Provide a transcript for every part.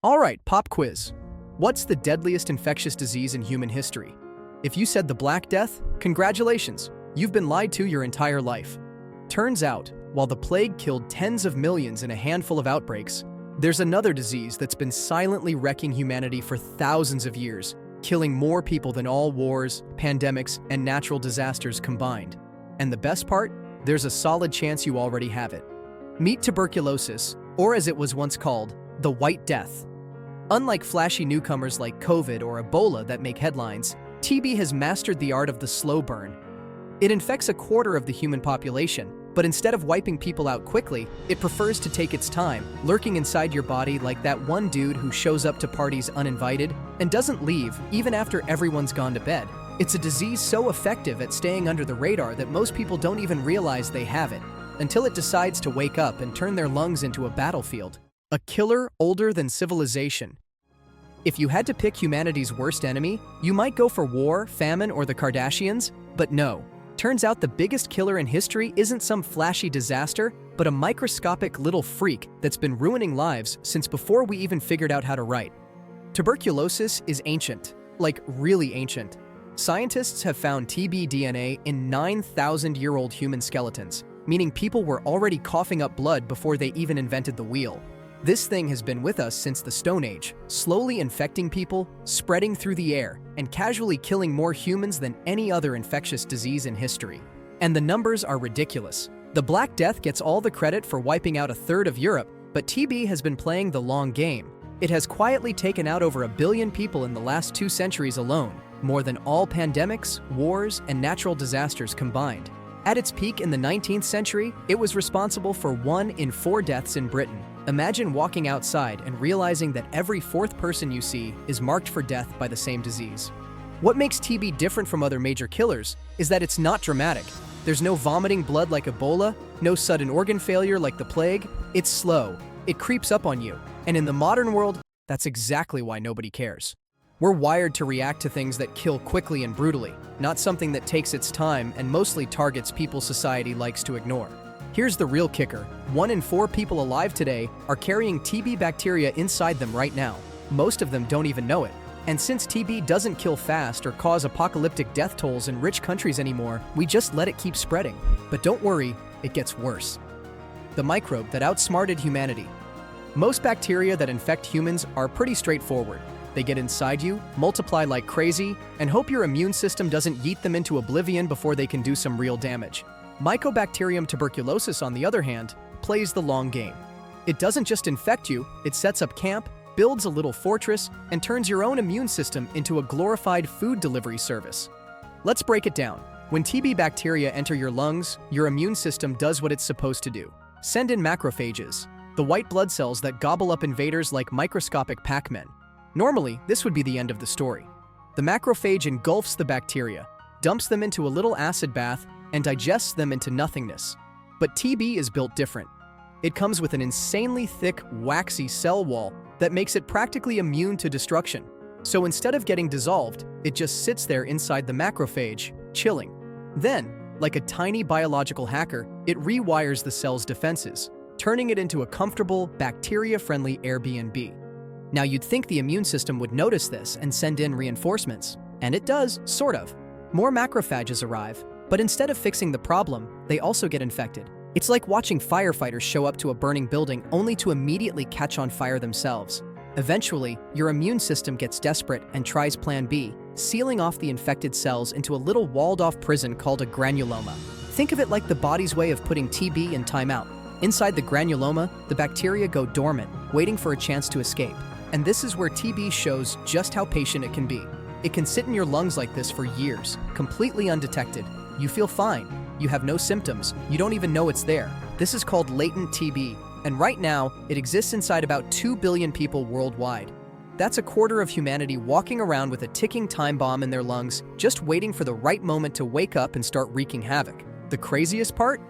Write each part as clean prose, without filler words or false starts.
All right, pop quiz. What's the deadliest infectious disease in human history? If you said the Black Death, congratulations, you've been lied to your entire life. Turns out, while the plague killed tens of millions in a handful of outbreaks, there's another disease that's been silently wrecking humanity for thousands of years, killing more people than all wars, pandemics, and natural disasters combined. And the best part? There's a solid chance you already have it. Meet tuberculosis, or as it was once called, the White Death. Unlike flashy newcomers like COVID or Ebola that make headlines, TB has mastered the art of the slow burn. It infects a quarter of the human population, but instead of wiping people out quickly, it prefers to take its time, lurking inside your body like that one dude who shows up to parties uninvited and doesn't leave even after everyone's gone to bed. It's a disease so effective at staying under the radar that most people don't even realize they have it, until it decides to wake up and turn their lungs into a battlefield. A killer older than civilization. If you had to pick humanity's worst enemy, you might go for war, famine, or the Kardashians, but no. Turns out the biggest killer in history isn't some flashy disaster, but a microscopic little freak that's been ruining lives since before we even figured out how to write. Tuberculosis is ancient, like really ancient. Scientists have found TB DNA in 9,000-year-old human skeletons, meaning people were already coughing up blood before they even invented the wheel. This thing has been with us since the Stone Age, slowly infecting people, spreading through the air, and casually killing more humans than any other infectious disease in history. And the numbers are ridiculous. The Black Death gets all the credit for wiping out a third of Europe, but TB has been playing the long game. It has quietly taken out over 1 billion people in the last 2 centuries alone, more than all pandemics, wars, and natural disasters combined. At its peak in the 19th century, it was responsible for 1 in 4 deaths in Britain. Imagine walking outside and realizing that every 4th person you see is marked for death by the same disease. What makes TB different from other major killers is that it's not dramatic. There's no vomiting blood like Ebola, no sudden organ failure like the plague. It's slow. It creeps up on you. And in the modern world, that's exactly why nobody cares. We're wired to react to things that kill quickly and brutally, not something that takes its time and mostly targets people society likes to ignore. Here's the real kicker. 1 in 4 people alive today are carrying TB bacteria inside them right now. Most of them don't even know it. And since TB doesn't kill fast or cause apocalyptic death tolls in rich countries anymore, we just let it keep spreading. But don't worry, it gets worse. The microbe that outsmarted humanity. Most bacteria that infect humans are pretty straightforward. They get inside you, multiply like crazy, and hope your immune system doesn't yeet them into oblivion before they can do some real damage. Mycobacterium tuberculosis, on the other hand, plays the long game. It doesn't just infect you, it sets up camp, builds a little fortress, and turns your own immune system into a glorified food delivery service. Let's break it down. When TB bacteria enter your lungs, your immune system does what it's supposed to do. Send in macrophages, the white blood cells that gobble up invaders like microscopic Pac-Men. Normally, this would be the end of the story. The macrophage engulfs the bacteria, dumps them into a little acid bath, and digests them into nothingness. But TB is built different. It comes with an insanely thick, waxy cell wall that makes it practically immune to destruction. So instead of getting dissolved, it just sits there inside the macrophage, chilling. Then, like a tiny biological hacker, it rewires the cell's defenses, turning it into a comfortable, bacteria-friendly Airbnb. Now you'd think the immune system would notice this and send in reinforcements. And it does, sort of. More macrophages arrive, but instead of fixing the problem, they also get infected. It's like watching firefighters show up to a burning building only to immediately catch on fire themselves. Eventually, your immune system gets desperate and tries Plan B, sealing off the infected cells into a little walled-off prison called a granuloma. Think of it like the body's way of putting TB in timeout. Inside the granuloma, the bacteria go dormant, waiting for a chance to escape. And this is where TB shows just how patient it can be. It can sit in your lungs like this for years, completely undetected. You feel fine. You have no symptoms. You don't even know it's there. This is called latent TB, and right now, it exists inside about 2 billion people worldwide. That's a quarter of humanity walking around with a ticking time bomb in their lungs, just waiting for the right moment to wake up and start wreaking havoc. The craziest part?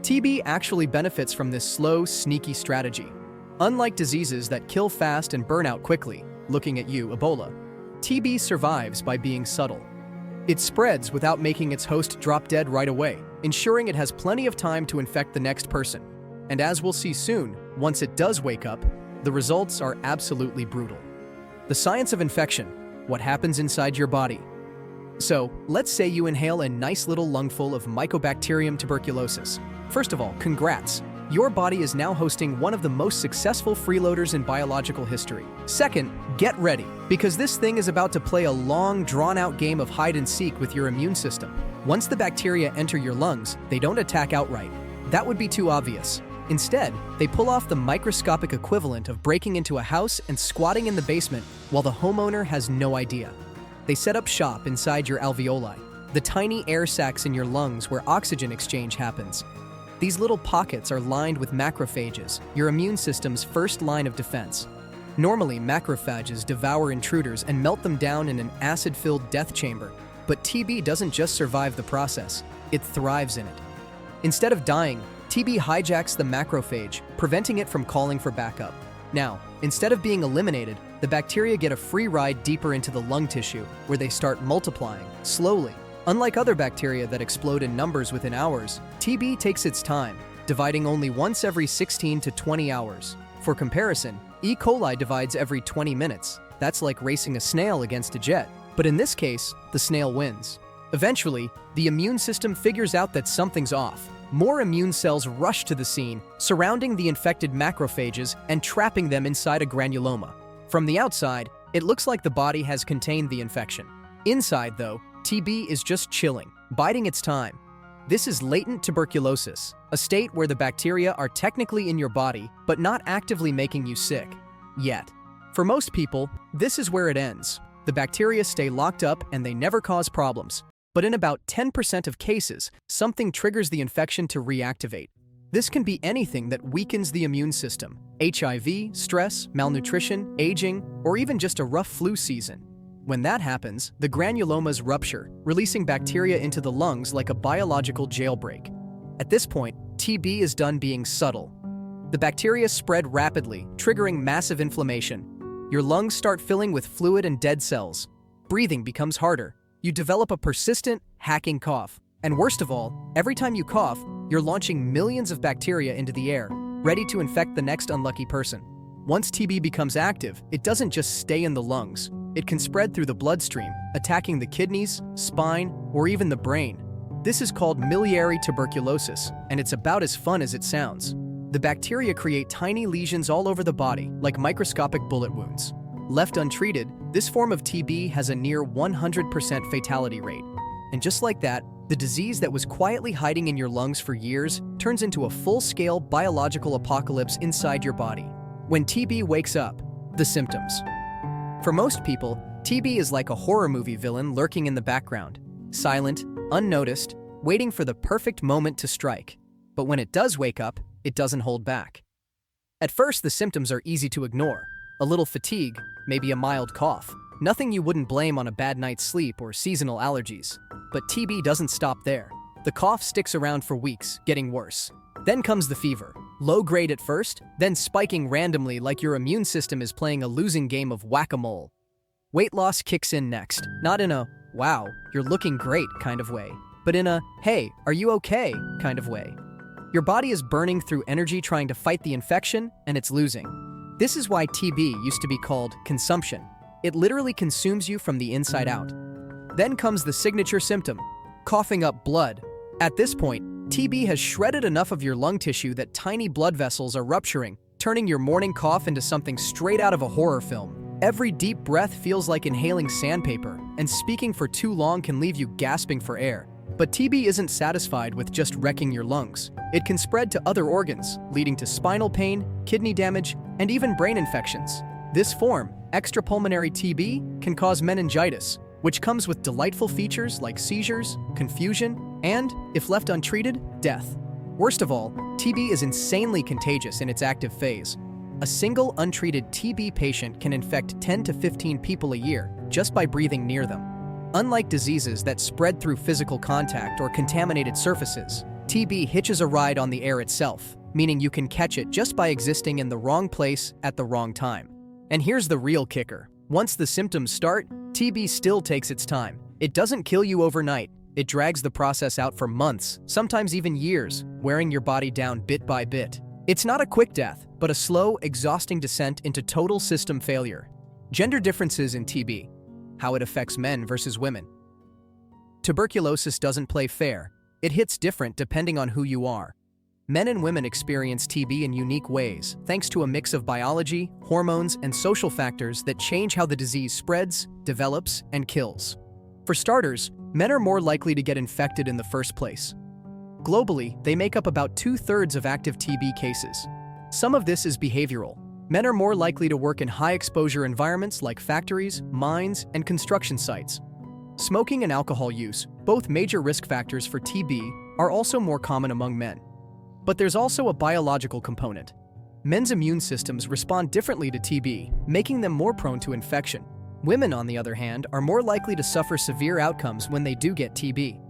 TB actually benefits from this slow, sneaky strategy. Unlike diseases that kill fast and burn out quickly, looking at you, Ebola, TB survives by being subtle. It spreads without making its host drop dead right away, ensuring it has plenty of time to infect the next person. And as we'll see soon, once it does wake up, The results are absolutely brutal. The science of infection, what happens inside your body. So, let's say you inhale a nice little lungful of Mycobacterium tuberculosis. First of all, congrats. Your body is now hosting one of the most successful freeloaders in biological history. Second, get ready, because this thing is about to play a long, drawn-out game of hide-and-seek with your immune system. Once the bacteria enter your lungs, they don't attack outright. That would be too obvious. Instead, they pull off the microscopic equivalent of breaking into a house and squatting in the basement while the homeowner has no idea. They set up shop inside your alveoli, the tiny air sacs in your lungs where oxygen exchange happens. These little pockets are lined with macrophages, your immune system's first line of defense. Normally, macrophages devour intruders and melt them down in an acid-filled death chamber, but TB doesn't just survive the process, it thrives in it. Instead of dying, TB hijacks the macrophage, preventing it from calling for backup. Now, instead of being eliminated, the bacteria get a free ride deeper into the lung tissue, where they start multiplying, slowly. Unlike other bacteria that explode in numbers within hours, TB takes its time, dividing only once every 16 to 20 hours. For comparison, E. coli divides every 20 minutes. That's like racing a snail against a jet. But in this case, the snail wins. Eventually, the immune system figures out that something's off. More immune cells rush to the scene, surrounding the infected macrophages and trapping them inside a granuloma. From the outside, it looks like the body has contained the infection. Inside, though, TB is just chilling, biding its time. This is latent tuberculosis, a state where the bacteria are technically in your body, but not actively making you sick. Yet. For most people, this is where it ends. The bacteria stay locked up and they never cause problems. But in about 10% of cases, something triggers the infection to reactivate. This can be anything that weakens the immune system: HIV, stress, malnutrition, aging, or even just a rough flu season. When that happens, the granulomas rupture, releasing bacteria into the lungs like a biological jailbreak. At this point, TB is done being subtle. The bacteria spread rapidly, triggering massive inflammation. Your lungs start filling with fluid and dead cells. Breathing becomes harder. You develop a persistent, hacking cough. And worst of all, every time you cough, you're launching millions of bacteria into the air, ready to infect the next unlucky person. Once TB becomes active, it doesn't just stay in the lungs. It can spread through the bloodstream, attacking the kidneys, spine, or even the brain. This is called miliary tuberculosis, and it's about as fun as it sounds. The bacteria create tiny lesions all over the body, like microscopic bullet wounds. Left untreated, this form of TB has a near 100% fatality rate. And just like that, the disease that was quietly hiding in your lungs for years turns into a full-scale biological apocalypse inside your body. When TB wakes up, the symptoms. For most people, TB is like a horror movie villain lurking in the background, silent, unnoticed, waiting for the perfect moment to strike. But when it does wake up, it doesn't hold back. At first, the symptoms are easy to ignore. A little fatigue, maybe a mild cough. Nothing you wouldn't blame on a bad night's sleep or seasonal allergies. But TB doesn't stop there. The cough sticks around for weeks, getting worse. Then comes the fever. Low grade at first, then spiking randomly like your immune system is playing a losing game of whack-a-mole. Weight loss kicks in next, not in a, wow, you're looking great kind of way, but in a, hey, are you okay kind of way. Your body is burning through energy trying to fight the infection, and it's losing. This is why TB used to be called consumption. It literally consumes you from the inside out. Then comes the signature symptom, coughing up blood. At this point, TB has shredded enough of your lung tissue that tiny blood vessels are rupturing, turning your morning cough into something straight out of a horror film. Every deep breath feels like inhaling sandpaper, and speaking for too long can leave you gasping for air. But TB isn't satisfied with just wrecking your lungs. It can spread to other organs, leading to spinal pain, kidney damage, and even brain infections. This form, extrapulmonary TB, can cause meningitis, which comes with delightful features like seizures, confusion, and, if left untreated, death. Worst of all, TB is insanely contagious in its active phase. A single untreated TB patient can infect 10 to 15 people a year just by breathing near them. Unlike diseases that spread through physical contact or contaminated surfaces, TB hitches a ride on the air itself, meaning you can catch it just by existing in the wrong place at the wrong time. And here's the real kicker. Once the symptoms start, TB still takes its time. It doesn't kill you overnight. It drags the process out for months, sometimes even years, wearing your body down bit by bit. It's not a quick death, but a slow, exhausting descent into total system failure. Gender differences in TB. How it affects men versus women. Tuberculosis doesn't play fair. It hits different depending on who you are. Men and women experience TB in unique ways, thanks to a mix of biology, hormones, and social factors that change how the disease spreads, develops, and kills. For starters, men are more likely to get infected in the first place. Globally, they make up about 2/3 of active TB cases. Some of this is behavioral. Men are more likely to work in high-exposure environments like factories, mines, and construction sites. Smoking and alcohol use, both major risk factors for TB, are also more common among men. But there's also a biological component. Men's immune systems respond differently to TB, making them more prone to infection. Women, on the other hand, are more likely to suffer severe outcomes when they do get TB.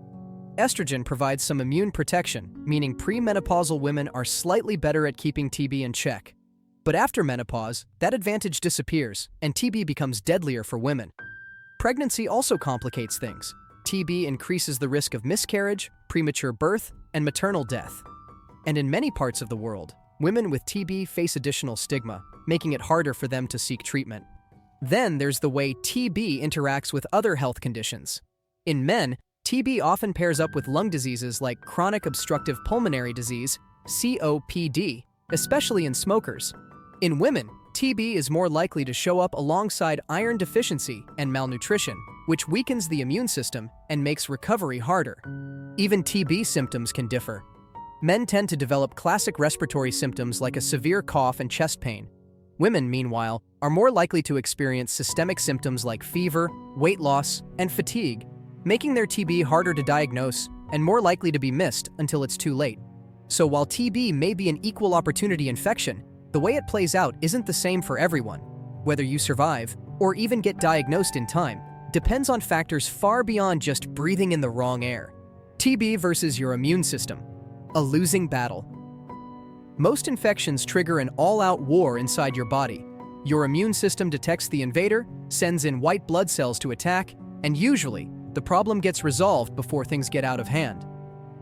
Estrogen provides some immune protection, meaning premenopausal women are slightly better at keeping TB in check. But after menopause, that advantage disappears, and TB becomes deadlier for women. Pregnancy also complicates things. TB increases the risk of miscarriage, premature birth, and maternal death. And in many parts of the world, women with TB face additional stigma, making it harder for them to seek treatment. Then there's the way TB interacts with other health conditions. In men, TB often pairs up with lung diseases like chronic obstructive pulmonary disease, COPD, especially in smokers. In women, TB is more likely to show up alongside iron deficiency and malnutrition, which weakens the immune system and makes recovery harder. Even TB symptoms can differ. Men tend to develop classic respiratory symptoms like a severe cough and chest pain. Women, meanwhile, are more likely to experience systemic symptoms like fever, weight loss, and fatigue, making their TB harder to diagnose and more likely to be missed until it's too late. So while TB may be an equal opportunity infection, the way it plays out isn't the same for everyone. Whether you survive or even get diagnosed in time depends on factors far beyond just breathing in the wrong air. TB versus your immune system. A losing battle. Most infections trigger an all-out war inside your body. Your immune system detects the invader, sends in white blood cells to attack, and usually, the problem gets resolved before things get out of hand.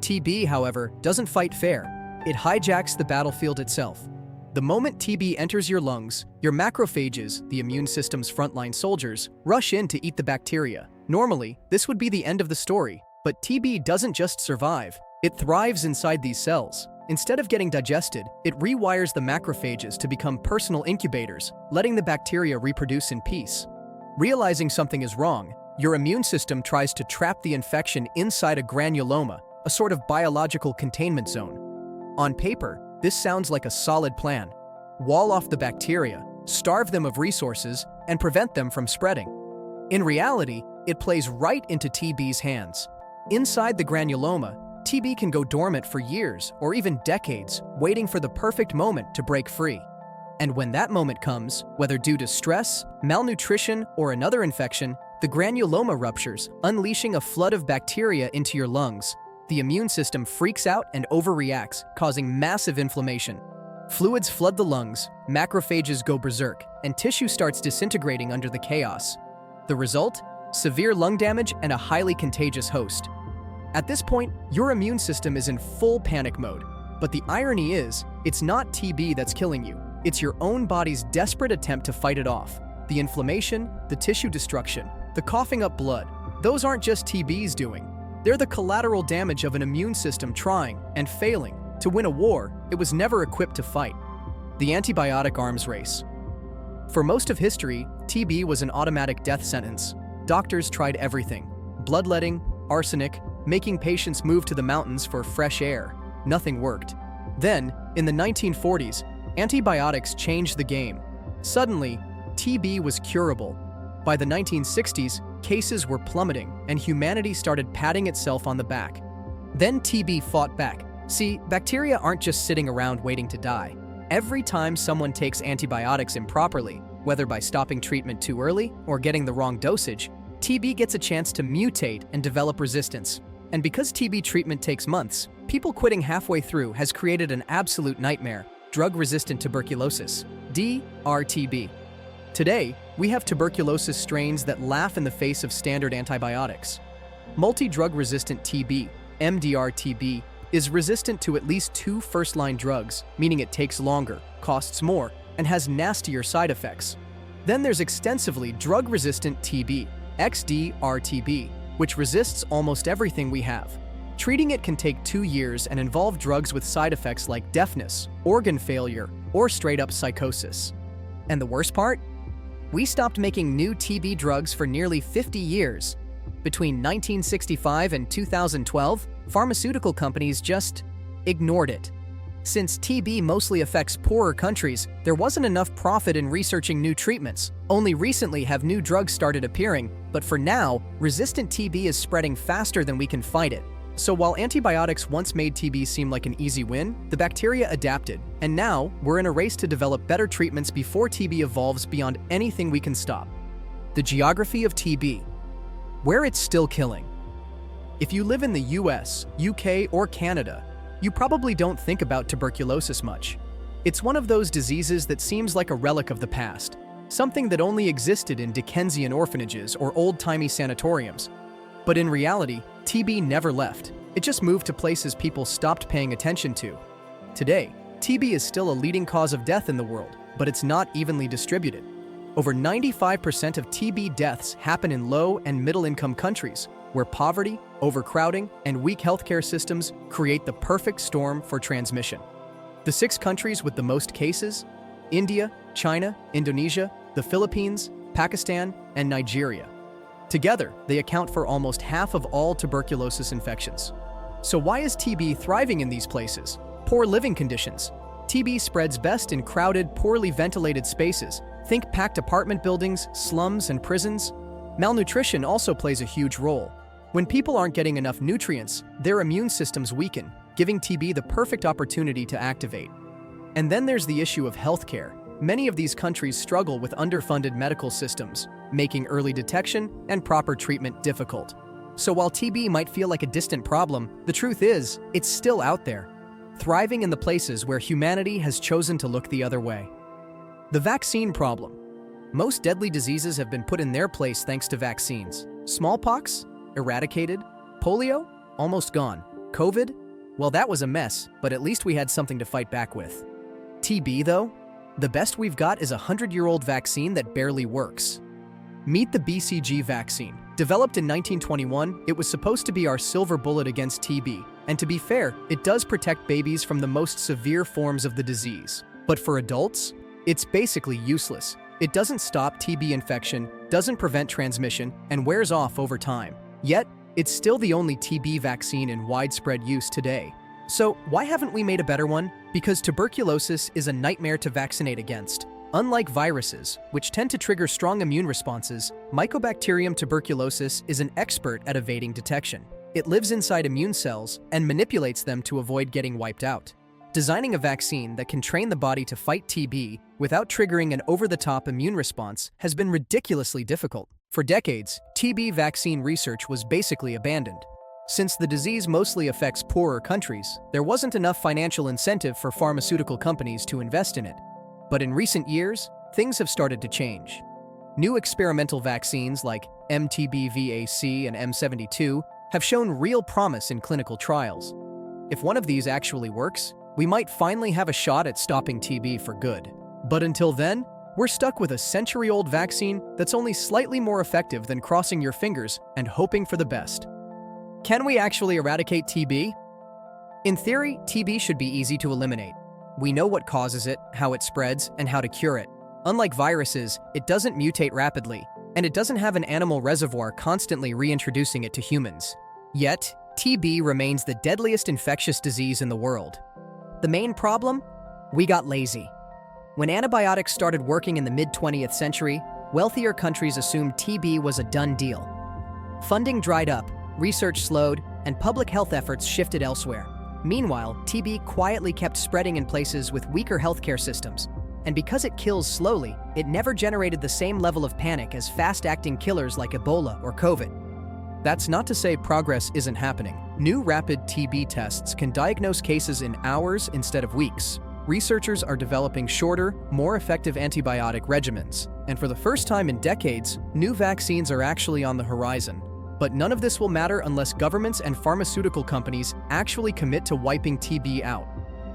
TB, however, doesn't fight fair. It hijacks the battlefield itself. The moment TB enters your lungs, your macrophages, the immune system's frontline soldiers, rush in to eat the bacteria. Normally, this would be the end of the story, but TB doesn't just survive. It thrives inside these cells. Instead of getting digested, it rewires the macrophages to become personal incubators, letting the bacteria reproduce in peace. Realizing something is wrong, your immune system tries to trap the infection inside a granuloma, a sort of biological containment zone. On paper, this sounds like a solid plan. Wall off the bacteria, starve them of resources, and prevent them from spreading. In reality, it plays right into TB's hands. Inside the granuloma, TB can go dormant for years or even decades, waiting for the perfect moment to break free. And when that moment comes, whether due to stress, malnutrition, or another infection, the granuloma ruptures, unleashing a flood of bacteria into your lungs. The immune system freaks out and overreacts, causing massive inflammation. Fluids flood the lungs, macrophages go berserk, and tissue starts disintegrating under the chaos. The result? Severe lung damage and a highly contagious host. At this point, your immune system is in full panic mode. But the irony is, it's not TB that's killing you. It's your own body's desperate attempt to fight it off. The inflammation, the tissue destruction, the coughing up blood, those aren't just TB's doing. They're the collateral damage of an immune system trying and failing to win a war it was never equipped to fight. The antibiotic arms race. For most of history, TB was an automatic death sentence. Doctors tried everything: bloodletting, arsenic, making patients move to the mountains for fresh air. Nothing worked. Then, in the 1940s, antibiotics changed the game. Suddenly, TB was curable. By the 1960s, cases were plummeting, and humanity started patting itself on the back. Then TB fought back. See, bacteria aren't just sitting around waiting to die. Every time someone takes antibiotics improperly, whether by stopping treatment too early or getting the wrong dosage, TB gets a chance to mutate and develop resistance. And because TB treatment takes months, people quitting halfway through has created an absolute nightmare: drug-resistant tuberculosis, DRTB. Today, we have tuberculosis strains that laugh in the face of standard antibiotics. Multi-drug resistant TB, MDR-TB, is resistant to at least 2 first-line drugs, meaning it takes longer, costs more, and has nastier side effects. Then there's extensively drug-resistant TB, XDR-TB, which resists almost everything we have. Treating it can take 2 years and involve drugs with side effects like deafness, organ failure, or straight-up psychosis. And the worst part? We stopped making new TB drugs for nearly 50 years. Between 1965 and 2012, pharmaceutical companies just ignored it. Since TB mostly affects poorer countries, there wasn't enough profit in researching new treatments. Only recently have new drugs started appearing, but for now, resistant TB is spreading faster than we can fight it. So while antibiotics once made TB seem like an easy win, the bacteria adapted, and now we're in a race to develop better treatments before TB evolves beyond anything we can stop. The geography of TB. Where it's still killing. If you live in the US, UK, or Canada, you probably don't think about tuberculosis much. It's one of those diseases that seems like a relic of the past, something that only existed in Dickensian orphanages or old-timey sanatoriums. But in reality, TB never left. It just moved to places people stopped paying attention to. Today, TB is still a leading cause of death in the world, but it's not evenly distributed. Over 95% of TB deaths happen in low and middle-income countries, where poverty, overcrowding, and weak healthcare systems create the perfect storm for transmission. The 6 countries with the most cases: India, China, Indonesia, the Philippines, Pakistan, and Nigeria. Together, they account for almost half of all tuberculosis infections. So why is TB thriving in these places? Poor living conditions. TB spreads best in crowded, poorly ventilated spaces. Think packed apartment buildings, slums, and prisons. Malnutrition also plays a huge role. When people aren't getting enough nutrients, their immune systems weaken, giving TB the perfect opportunity to activate. And then there's the issue of healthcare. Many of these countries struggle with underfunded medical systems, making early detection and proper treatment difficult. So while TB might feel like a distant problem, the truth is, it's still out there, thriving in the places where humanity has chosen to look the other way. The vaccine problem. Most deadly diseases have been put in their place thanks to vaccines. Smallpox? Eradicated. Polio? Almost gone. COVID? Well, that was a mess, but at least we had something to fight back with. TB, though? The best we've got is a 100-year-old vaccine that barely works. Meet the BCG vaccine. Developed in 1921, it was supposed to be our silver bullet against TB. And to be fair, it does protect babies from the most severe forms of the disease. But for adults, it's basically useless. It doesn't stop TB infection, doesn't prevent transmission, and wears off over time. Yet, it's still the only TB vaccine in widespread use today. So why haven't we made a better one? Because tuberculosis is a nightmare to vaccinate against. Unlike viruses, which tend to trigger strong immune responses, Mycobacterium tuberculosis is an expert at evading detection. It lives inside immune cells and manipulates them to avoid getting wiped out. Designing a vaccine that can train the body to fight TB without triggering an over-the-top immune response has been ridiculously difficult. For decades, TB vaccine research was basically abandoned. Since the disease mostly affects poorer countries, there wasn't enough financial incentive for pharmaceutical companies to invest in it. But in recent years, things have started to change. New experimental vaccines like MTBVAC and M72 have shown real promise in clinical trials. If one of these actually works, we might finally have a shot at stopping TB for good. But until then, we're stuck with a century-old vaccine that's only slightly more effective than crossing your fingers and hoping for the best. Can we actually eradicate TB? In theory, TB should be easy to eliminate. We know what causes it, how it spreads, and how to cure it. Unlike viruses, it doesn't mutate rapidly, and it doesn't have an animal reservoir constantly reintroducing it to humans. Yet, TB remains the deadliest infectious disease in the world. The main problem? We got lazy. When antibiotics started working in the mid-20th century, wealthier countries assumed TB was a done deal. Funding dried up, research slowed, and public health efforts shifted elsewhere. Meanwhile, TB quietly kept spreading in places with weaker healthcare systems. And because it kills slowly, it never generated the same level of panic as fast-acting killers like Ebola or COVID. That's not to say progress isn't happening. New rapid TB tests can diagnose cases in hours instead of weeks. Researchers are developing shorter, more effective antibiotic regimens. And for the first time in decades, new vaccines are actually on the horizon. But none of this will matter unless governments and pharmaceutical companies actually commit to wiping TB out.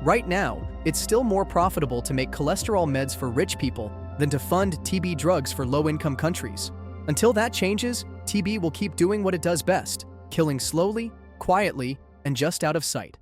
Right now, it's still more profitable to make cholesterol meds for rich people than to fund TB drugs for low-income countries. Until that changes, TB will keep doing what it does best, killing slowly, quietly, and just out of sight.